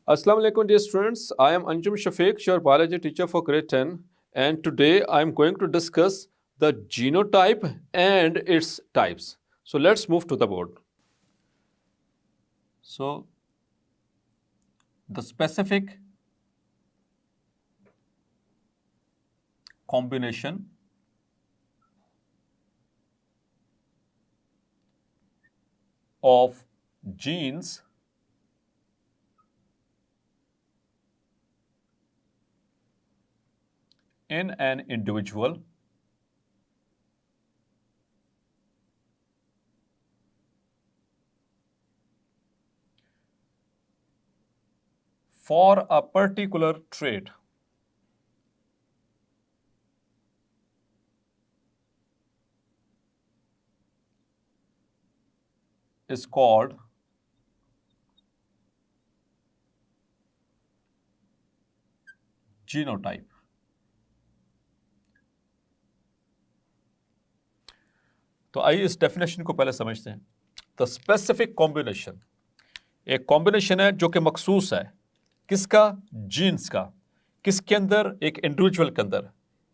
Assalamu alaikum dear students, I am Anjum Shafiq, your biology teacher for grade 10, and today I am going to discuss the genotype and its types. So let's move to the board. So the specific combination of genes in an individual for a particular trait is called genotype. तो आइए इस definition को पहले समझते हैं। The specific combination एक combination है जो कि मखसूस है किसका, जीन्स का, किसके अंदर, एक इंडिविजुअल के अंदर,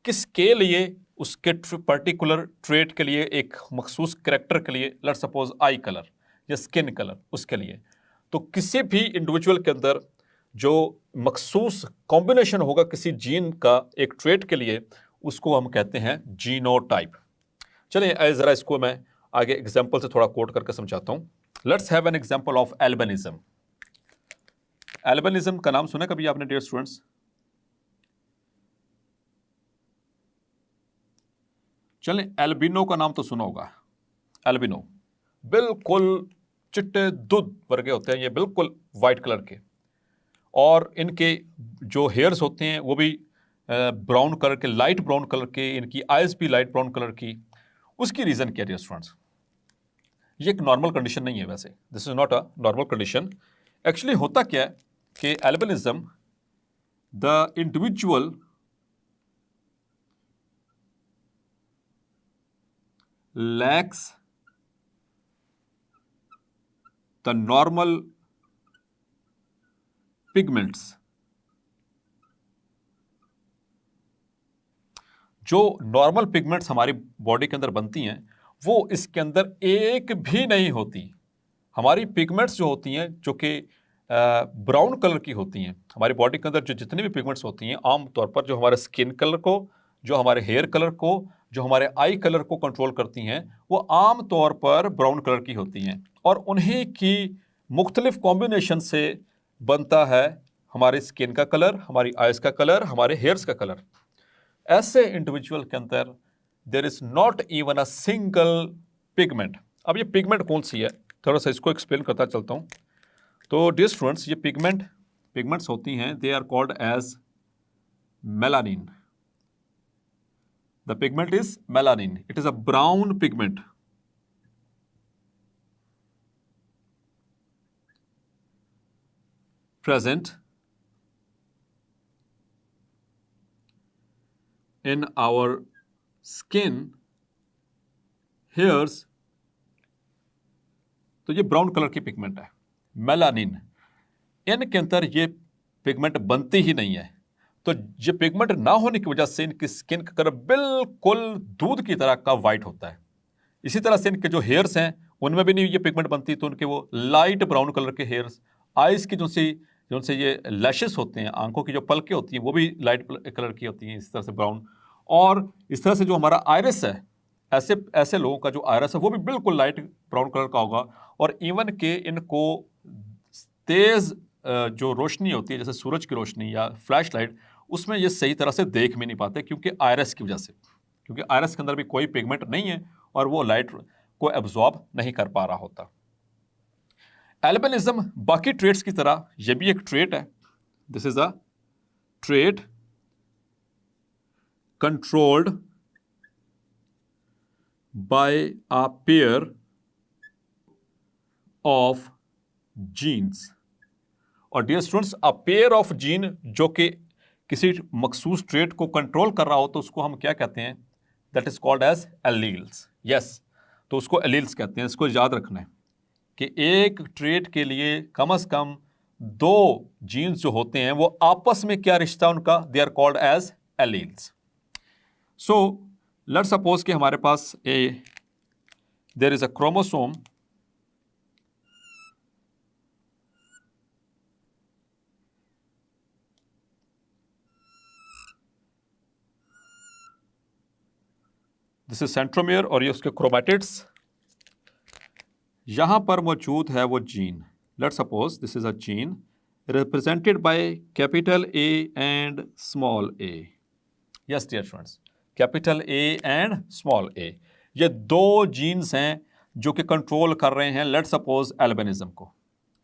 किसके लिए, उसके पर्टिकुलर ट्रेट के लिए, एक मखसूस कैरेक्टर के लिए, लेट्स सपोज आई कलर या स्किन कलर, उसके लिए। तो किसी भी इंडिविजुअल के अंदर जो मखसूस कॉम्बिनेशन होगा किसी जीन का एक ट्रेट के लिए, उसको हम कहते हैं जीनोटाइप। चलिए ज़रा इसको मैं आगे एग्जाम्पल से थोड़ा कोट करके समझाता हूँ। Let's have an example of albinism. Albinism का नाम सुना कभी आपने डियर स्टूडेंट्स? चलें, एल्बिनो का नाम तो सुना होगा। एल्बिनो बिल्कुल चिट्टे दूध वर्गे होते हैं, ये बिल्कुल वाइट कलर के, और इनके जो हेयर्स होते हैं वो भी ब्राउन कलर के, लाइट ब्राउन कलर के, इनकी आइज भी लाइट ब्राउन कलर की। उसकी रीज़न क्या है स्टूडेंट्स? ये एक नॉर्मल कंडीशन नहीं है, वैसे this is not a normal condition. Actually होता क्या है कि albinism, the individual lacks the normal pigments, जो नॉर्मल पिगमेंट्स हमारी बॉडी के अंदर बनती हैं वो इसके अंदर एक भी नहीं होती। हमारी पिगमेंट्स जो होती हैं जो कि ब्राउन कलर की होती हैं, हमारी बॉडी के अंदर जो जितनी भी पिगमेंट्स होती हैं आमतौर पर जो हमारे स्किन कलर को, जो हमारे हेयर कलर को, जो हमारे आई कलर को कंट्रोल करती हैं, वो आम तौर पर ब्राउन कलर की होती हैं, और उन्हीं की मुख्तलिफ कॉम्बिनेशन से बनता है हमारी स्किन का कलर, हमारी आइज़ का कलर, हमारे हेयर्स का कलर। ऐसे इंडिविजुअल के अंदर there is not even a single pigment. अब ये पिगमेंट कौन सी है, थोड़ा सा इसको एक्सप्लेन करता चलता हूँ। तो डियर स्टूडेंट्स, ये पिगमेंट्स होती हैं, they are called as melanin. The pigment is melanin, it is a brown pigment present in our skin, hairs। तो ये ब्राउन कलर की पिगमेंट है, मेलानिन। इनके अंदर ये पिगमेंट बनती ही नहीं है, तो ये पिगमेंट ना होने की वजह से इनकी स्किन का कलर बिल्कुल दूध की तरह का वाइट होता है। इसी तरह से इनके जो हेयर्स हैं उनमें भी नहीं ये पिगमेंट बनती, तो उनके वो लाइट ब्राउन कलर के हेयर्स। आइज़ की जो ये लैशेस होते हैं, आंखों की जो पलकें होती हैं वो भी लाइट कलर की होती हैं, इस तरह से ब्राउन। और इस तरह से जो हमारा आयरस है, ऐसे ऐसे लोगों का जो आयरस है वो भी बिल्कुल लाइट ब्राउन कलर का होगा। और इवन के इनको तेज़ जो रोशनी होती है, जैसे सूरज की रोशनी या फ्लैश लाइट, उसमें ये सही तरह से देख भी नहीं पाते, क्योंकि आयरस की वजह से, क्योंकि आयरस के अंदर भी कोई पिगमेंट नहीं है और वो लाइट को एब्जॉर्ब नहीं कर पा रहा होता। एल्बिनिज्म बाकी ट्रेट्स की तरह ये भी एक ट्रेट है। This is a trait controlled by a pair of genes. और dear students, a pair of gene जो कि किसी मखसूस ट्रेट को कंट्रोल कर रहा हो तो उसको हम क्या कहते हैं? That is called as alleles. Yes, तो उसको एलील्स कहते हैं। इसको याद रखना है कि एक ट्रेट के लिए कम से कम दो जीन्स जो होते हैं वो आपस में क्या रिश्ता उनका, they are called as alleles. So let's suppose कि हमारे पास there is a chromosome this is centromere और ये उसके क्रोमैटिड्स, यहां पर मौजूद है वो gene. Let's suppose this is a gene represented by capital A and small a. Yes dear friends, capital A and small a, ये दो जीन्स हैं जो कि कंट्रोल कर रहे हैं लेट्स सपोज एल्बिनिज्म को,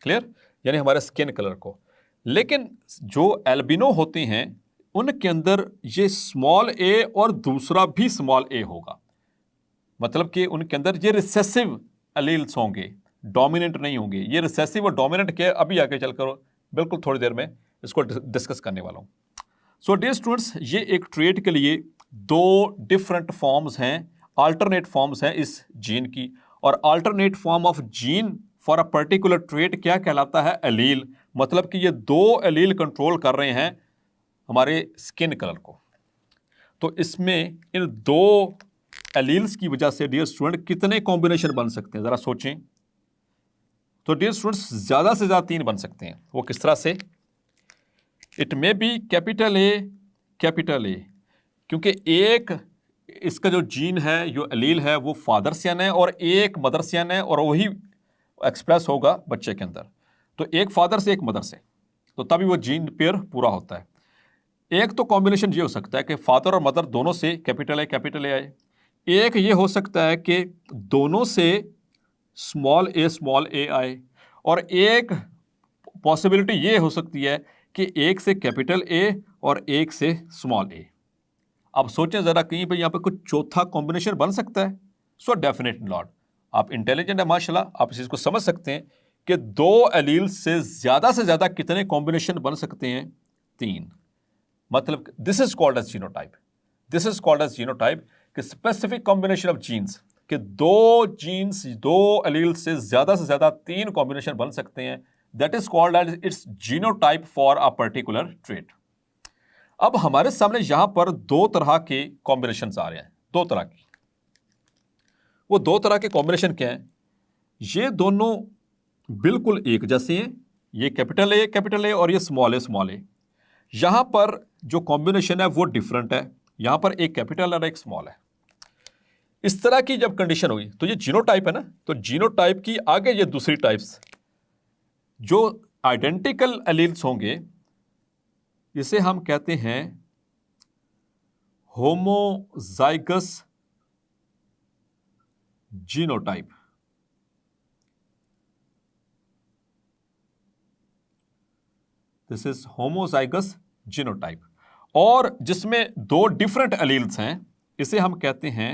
क्लियर, यानी हमारे स्किन कलर को। लेकिन जो एल्बिनो होते हैं उनके अंदर ये स्मॉल ए और दूसरा भी स्मॉल ए होगा, मतलब कि उनके अंदर ये रिसेसिव एलील्स होंगे, डोमिनेंट नहीं होंगे। ये रिसेसिव और डोमिनेंट के अभी आगे चलकर बिल्कुल थोड़ी देर में इसको डिस्कस करने वाला हूं। सो डियर स्टूडेंट्स, ये एक ट्रेट के लिए दो डिफरेंट फॉर्म्स हैं, अल्टरनेट फॉर्म्स हैं इस जीन की, और alternate form of gene for a particular trait क्या कहलाता है, एलील। मतलब कि ये दो एलील कंट्रोल कर रहे हैं हमारे स्किन कलर को। तो इसमें इन दो एलील्स की वजह से डियर स्टूडेंट कितने कॉम्बिनेशन बन सकते हैं, जरा सोचें। तो डियर स्टूडेंट्स ज्यादा से ज्यादा 3 बन सकते हैं। वो किस तरह से? It may be capital A, क्योंकि एक इसका जो जीन है, जो एलील है, वो फादर से आना है और एक मदर से आना है, और वही एक्सप्रेस होगा बच्चे के अंदर। तो एक फादर से एक मदर से, तो तभी वो जीन पेयर पूरा होता है। एक तो कॉम्बिनेशन ये हो सकता है कि फादर और मदर दोनों से कैपिटल ए आए। एक ये हो सकता है कि दोनों से स्मॉल ए आए, और एक पॉसिबिलिटी ये हो सकती है कि एक से कैपिटल ए और एक से स्मॉल ए। अब सोचें जरा, कहीं पे यहाँ पे कुछ चौथा कॉम्बिनेशन बन सकता है? सो डेफिनेट नॉट। आप इंटेलिजेंट है माशाल्लाह, आप इस चीज को समझ सकते हैं कि दो एलील से ज्यादा कितने कॉम्बिनेशन बन सकते हैं? 3। मतलब this is called as genotype. This is called as genotype कि स्पेसिफिक कॉम्बिनेशन ऑफ जीन्स, कि दो जीन्स, दो एलील से ज्यादा 3 कॉम्बिनेशन बन सकते हैं। That is called as its genotype for a particular trait. अब हमारे सामने यहां पर 2 तरह के कॉम्बिनेशंस आ रहे हैं, 2 तरह की। वो 2 तरह के कॉम्बिनेशन क्या हैं? ये दोनों बिल्कुल एक जैसे हैं, ये कैपिटल ए और ये स्मॉल ए। यहां पर जो कॉम्बिनेशन है वो डिफरेंट है, यहां पर एक कैपिटल और एक स्मॉल है। इस तरह की जब कंडीशन हुई तो ये जीनोटाइप है ना, तो जीनोटाइप की आगे ये दूसरी टाइप्स जो आइडेंटिकल एलील्स होंगे, इसे हम कहते हैं homozygous genotype. This is homozygous genotype. और जिसमें 2 डिफरेंट एलील्स हैं, इसे हम कहते हैं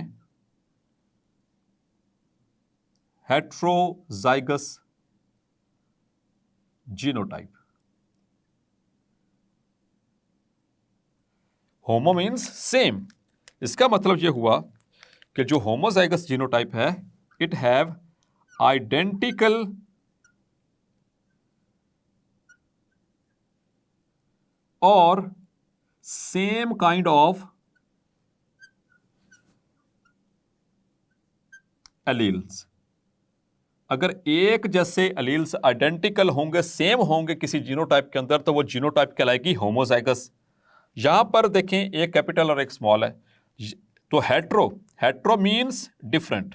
हेट्रोजाइगस जीनोटाइप। होमो मीन्स सेम। इसका मतलब यह हुआ कि जो होमोजाइगस जीनोटाइप है, इट हैव आइडेंटिकल और सेम काइंड ऑफ एलील्स। अगर एक जैसे एलील्स आइडेंटिकल होंगे, सेम होंगे किसी जीनोटाइप के अंदर, तो वो जीनोटाइप कहलाएगी होमोजाइगस। यहां पर देखें एक कैपिटल और एक स्मॉल है, तो हेट्रो मीन्स डिफरेंट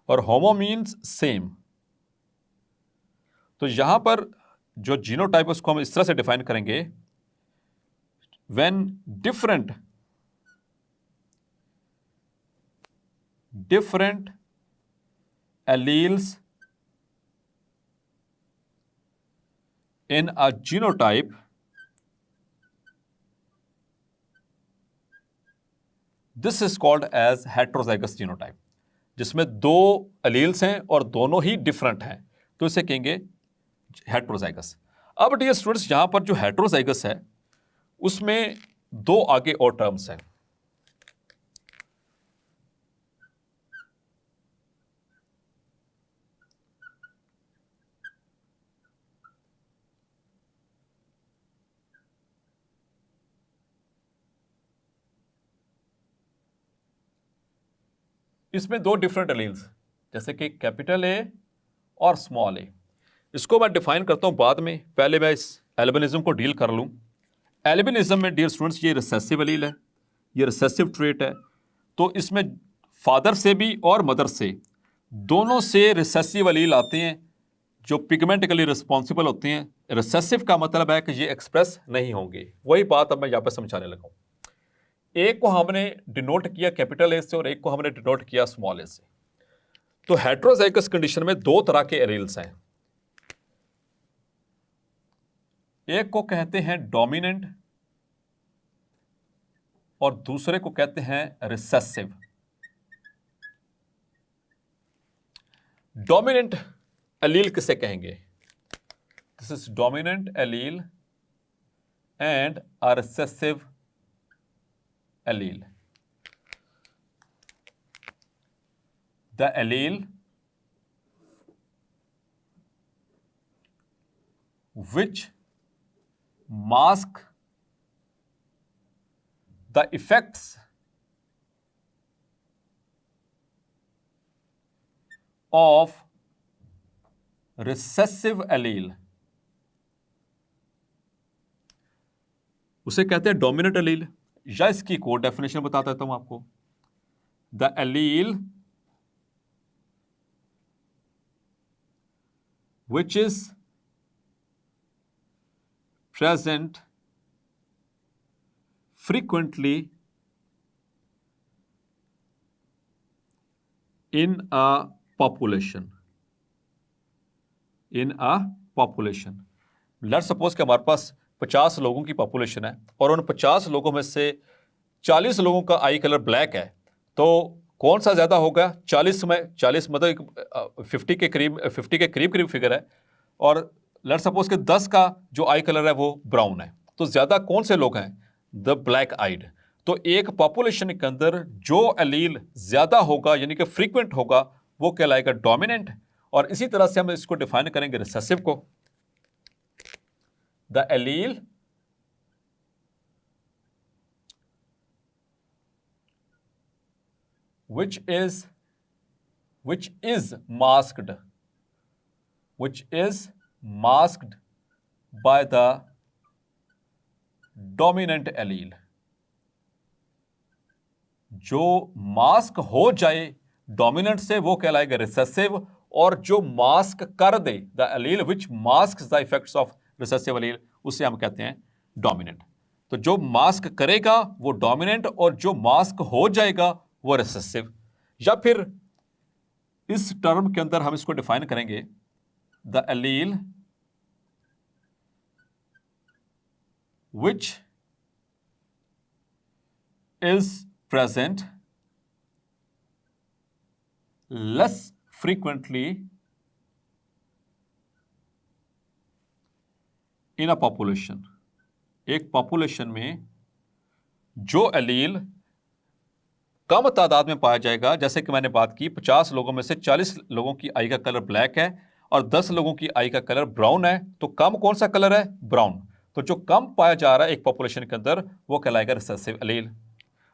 और होमो मीन्स सेम। तो यहां पर जो जीनोटाइप उसको हम इस तरह से डिफाइन करेंगे, when different alleles in a genotype, this is called as heterozygous genotype, जिसमें 2 एलील्स हैं और दोनों ही डिफरेंट हैं, तो इसे कहेंगे हेट्रोजाइगस। अब डियर स्टूडेंट्स, यहां पर जो हेट्रोजाइगस है उसमें 2 आगे और टर्म्स हैं। इसमें दो डिफरेंट एलील्स, जैसे कि कैपिटल ए और स्मॉल ए, इसको मैं डिफाइन करता हूं बाद में, पहले मैं इस एल्बिनिज्म को डील कर लूं। एल्बिनिज्म में डियर स्टूडेंट्स ये रिसेसिव एलील है, ये रिसेसिव ट्रेट है, तो इसमें फादर से भी और मदर से दोनों से रिसेसिव एलील आते हैं जो पिगमेंट के लिए रिस्पॉन्सिबल होते हैं। रिसेसिव का मतलब है कि ये एक्सप्रेस नहीं होंगे, वही बात अब मैं यहाँ पर समझाने लगा हूँ। एक को हमने डिनोट किया कैपिटल ए से और एक को हमने डिनोट किया स्मॉल ए से। तो हेट्रोजाइगस कंडीशन में दो तरह के एलील्स हैं, एक को कहते हैं डोमिनेंट और दूसरे को कहते हैं रिसेसिव। डोमिनेंट एलील किसे कहेंगे? This is dominant allele and a recessive allele. The allele which mask the effects of recessive allele, उसे कहते हैं डोमिनेंट एलील, या इसकी कोड डेफिनेशन बता देता हूं आपको। The allele which is present frequently in a population, let's suppose कि हमारे पास 50 लोगों की पॉपुलेशन है और उन 50 लोगों में से 40 लोगों का आई कलर ब्लैक है, तो कौन सा ज़्यादा होगा? 40 में 40 मतलब 50 के करीब फिगर है, और लेट्स सपोज कि 10 का जो आई कलर है वो ब्राउन है, तो ज़्यादा कौन से लोग हैं? द ब्लैक आइड। तो एक पॉपुलेशन के अंदर जो एलील ज़्यादा होगा यानी कि फ्रीक्वेंट होगा वो कहलाएगा डोमिनेंट, और इसी तरह से हम इसको डिफाइन करेंगे रिसेसिव को। The allele which is masked by the dominant allele, जो मास्क हो जाए डोमिनेंट से वो कहलाएगा रिसेसिव, और जो मास्क कर दे the allele which mask the effects of recessive allele उसे हम कहते हैं डोमिनेंट। तो जो मास्क करेगा वो डोमिनेंट और जो मास्क हो जाएगा वो रिसेसिव। या फिर इस टर्म के अंदर हम इसको डिफाइन करेंगे the allele which is present less frequently in a population, एक पॉपुलेशन में जो एलील कम तादाद में पाया जाएगा, जैसे कि मैंने बात की 50 लोगों में से 40 लोगों की आई का कलर ब्लैक है और 10 लोगों की आई का कलर ब्राउन है, तो कम कौन सा कलर है? ब्राउन। तो जो कम पाया जा रहा है एक पॉपुलेशन के अंदर वो कहलाएगा रिसेसिव एलील।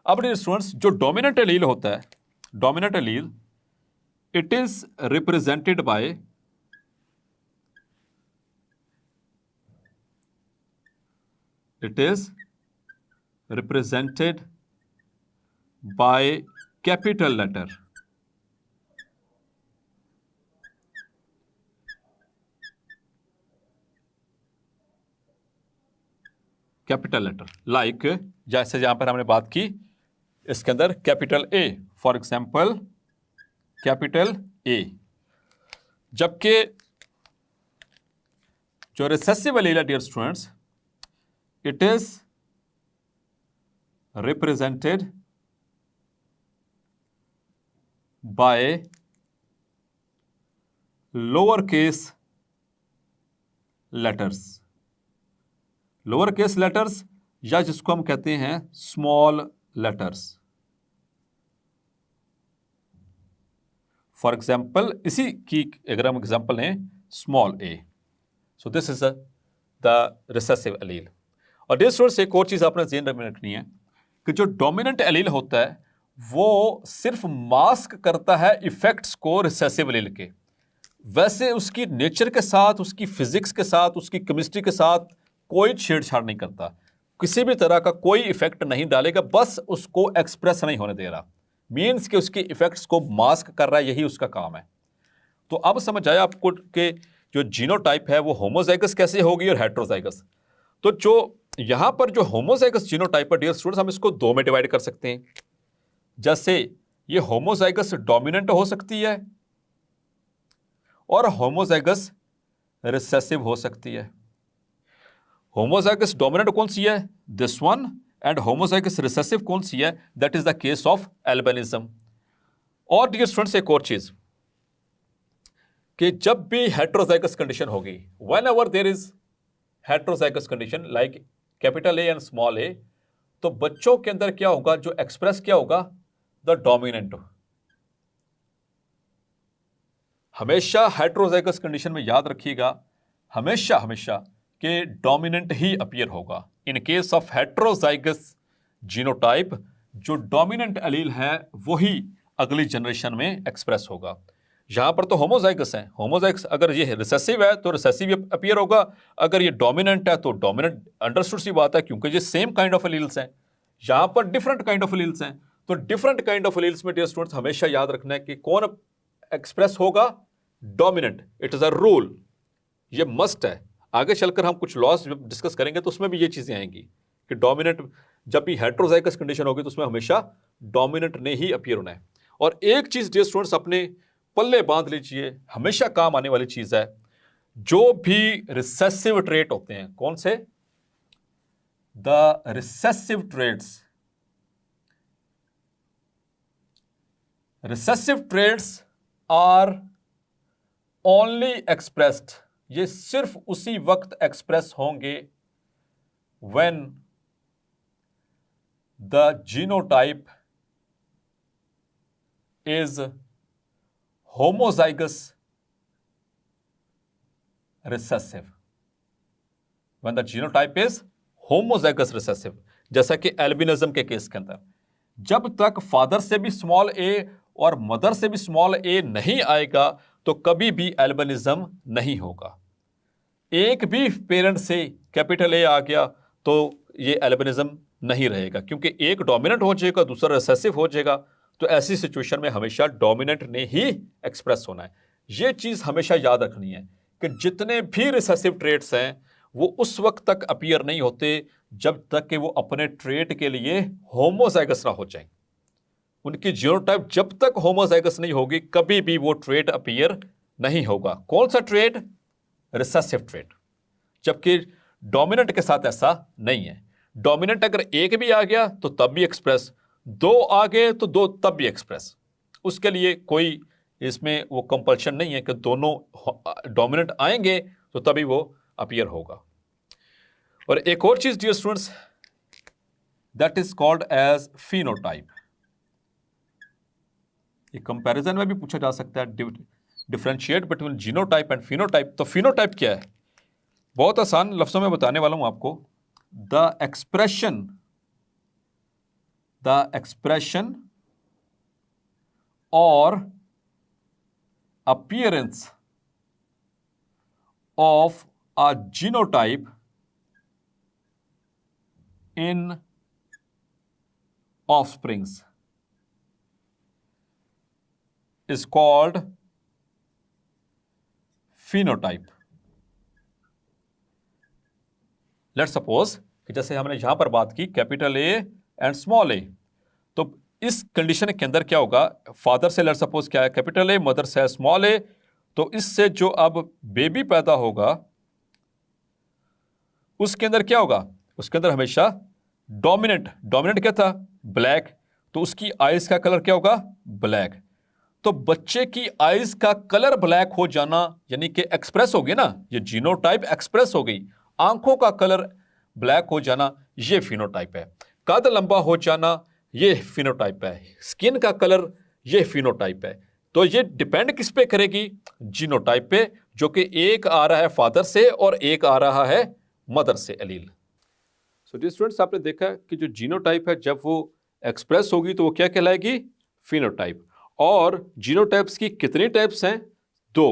अब डियर स्टूडेंट्स, जो डोमिनेंट एलील होता है, dominant allele it is represented by capital letter, capital letter like जैसे यहां पर हमने बात की इसके अंदर capital A, for example capital A. जबकि जो रिसेसिव एलील है dear students, it is represented by lower case letters, lower case letters या जिसको हम कहते हैं स्मॉल लेटर्स। फॉर एग्जाम्पल इसी की अगर हम एग्जाम्पल लें small A, so this is the recessive allele. और डियर स्टूडेंट्स, एक और चीज आपने ध्यान में रखनी है कि जो डोमिनेंट एलील होता है वो सिर्फ मास्क करता है इफेक्ट्स को रिसेसिव एलील के, वैसे उसकी नेचर के साथ, उसकी फिजिक्स के साथ, उसकी केमिस्ट्री के साथ कोई छेड़छाड़ नहीं करता, किसी भी तरह का कोई इफेक्ट नहीं डालेगा, बस उसको एक्सप्रेस नहीं होने दे रहा। मीन्स कि उसकी इफेक्ट्स को मास्क कर रहा है, यही उसका काम है। तो अब समझ आया आपको कि जो जीनोटाइप है वो होमोजाइगस कैसे होगी और हेट्रोजाइगस। तो जो यहां पर जो होमोजाइगस जीनोटाइप है डियर स्टूडेंट्स, हम इसको दो में डिवाइड कर सकते हैं। जैसे ये होमोजाइगस डोमिनेंट हो सकती है और होमोजाइगस रिसेसिव हो सकती है। होमोजाइगस डोमिनेंट कौन सी है? This one. And homozygous recessive कौन सी है? That is the case of albinism. और डियर स्टूडेंट्स एक और चीज कि जब भी हेट्रोजाइगस कंडीशन होगी, whenever there is heterozygous condition like capital A and small a, तो बच्चों के अंदर क्या होगा? जो एक्सप्रेस क्या होगा? The dominant. हमेशा हेट्रोजाइगस कंडीशन में याद रखिएगा, हमेशा हमेशा कि डोमिनेंट ही अपीयर होगा। In case of heterozygous genotype, जो डोमिनेंट एलील है वही अगली जनरेशन में एक्सप्रेस होगा। यहां पर तो होमोजाइगस है, होमोजाइगस अगर ये रिसेसिव है तो रिसेसिव अपीयर होगा, अगर ये डोमिनेंट है तो डोमिनेंट। अंडरस्टूड सी बात है, क्योंकि ये सेम काइंड ऑफ एलील्स हैं, यहां पर डिफरेंट काइंड ऑफ एलील्स हैं। तो डिफरेंट काइंड ऑफ एलील्स में डियर स्टूडेंट्स हमेशा याद रखना है कि कौन एक्सप्रेस होगा? Dominant. It is a rule, ये मस्ट है। आगे चलकर हम कुछ लॉस डिस्कस करेंगे तो उसमें भी ये चीजें आएंगी कि डोमिनेंट जब भी हेट्रोजाइगस कंडीशन होगी तो उसमें हमेशा डोमिनेंट ने ही अपीयर होना है। और एक चीज डियर स्टूडेंट्स अपने पल्ले बांध लीजिए, हमेशा काम आने वाली चीज है, जो भी रिसेसिव ट्रेट होते हैं, कौन से? The recessive traits. Recessive traits are only expressed, ये सिर्फ उसी वक्त एक्सप्रेस होंगे when the genotype is homozygous recessive, when the genotype is homozygous recessive। जैसा कि एल्बिनिज्म के केस के अंदर जब तक फादर से भी स्मॉल ए और मदर से भी स्मॉल ए नहीं आएगा तो कभी भी एल्बिनिज्म नहीं होगा। एक भी पेरेंट से कैपिटल ए आ गया तो ये एल्बिनिज्म नहीं रहेगा, क्योंकि एक डोमिनेंट हो जाएगा, दूसरा रिसेसिव हो जाएगा। तो ऐसी सिचुएशन में हमेशा डोमिनेंट ने ही एक्सप्रेस होना है। ये चीज हमेशा याद रखनी है कि जितने भी रिसेसिव ट्रेट्स हैं वो उस वक्त तक अपीयर नहीं होते जब तक कि वो अपने ट्रेट के लिए होमोजाइगस ना हो जाए। उनकी जीनोटाइप जब तक होमोजाइगस नहीं होगी कभी भी वो ट्रेट अपीयर नहीं होगा। कौन सा ट्रेट? Recessive trait. जबकि डोमिनेंट के साथ ऐसा नहीं है। डोमिनेंट अगर एक भी आ गया तो तब भी एक्सप्रेस, दो आ गए तो दो तब भी एक्सप्रेस। उसके लिए कोई इसमें वो कंपल्शन नहीं है कि दोनों डोमिनेंट आएंगे तो तभी वो अपीयर होगा। और एक और चीज dear students, that is called as phenotype. ये कंपैरिजन में भी पूछा जा सकता है, differentiate between genotype and phenotype. तो फिनोटाइप क्या है? बहुत आसान लफ्जों में बताने वाला हूं आपको। द एक्सप्रेशन और appearance of a genotype in offsprings is called phenotype। Let's suppose कि जैसे हमने यहां पर बात की capital A and small a, तो इस कंडीशन के अंदर क्या होगा? फादर से लेट्स सपोज क्या है? कैपिटल ए, मदर से है स्मॉल ए। तो इससे जो अब बेबी पैदा होगा उसके अंदर क्या होगा? उसके अंदर हमेशा डोमिनेंट क्या था? ब्लैक। तो उसकी आईज का कलर क्या होगा? ब्लैक। तो बच्चे की आईज का कलर ब्लैक हो जाना यानी कि एक्सप्रेस हो गई ना, ये जीनोटाइप एक्सप्रेस हो गई। आंखों का कलर ब्लैक हो जाना ये फिनोटाइप है। कद लंबा हो जाना ये फिनोटाइप है। स्किन का कलर ये फिनोटाइप है। तो ये डिपेंड किस पे करेगी? जीनोटाइप पे, जो कि एक आ रहा है फादर से और एक आ रहा है मदर से एलील। सो डियर स्टूडेंट्स, आपने देखा कि जो जीनोटाइप है जब वो एक्सप्रेस होगी तो वो क्या कहलाएगी? फिनोटाइप। और जीनोटाइप्स की कितनी टाइप्स हैं? 2,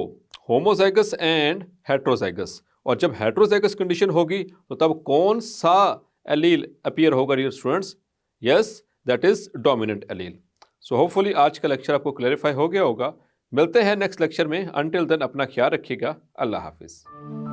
होमोजाइगस एंड हेट्रोजाइगस। और जब हेट्रोजाइगस कंडीशन होगी तो तब कौन सा एलील अपीयर होगा dear students? Yes, that is dominant allele. So hopefully आज का लेक्चर आपको क्लैरिफाई हो गया होगा। मिलते हैं नेक्स्ट लेक्चर में। अंटिल देन अपना ख्याल रखिएगा। अल्लाह हाफिज।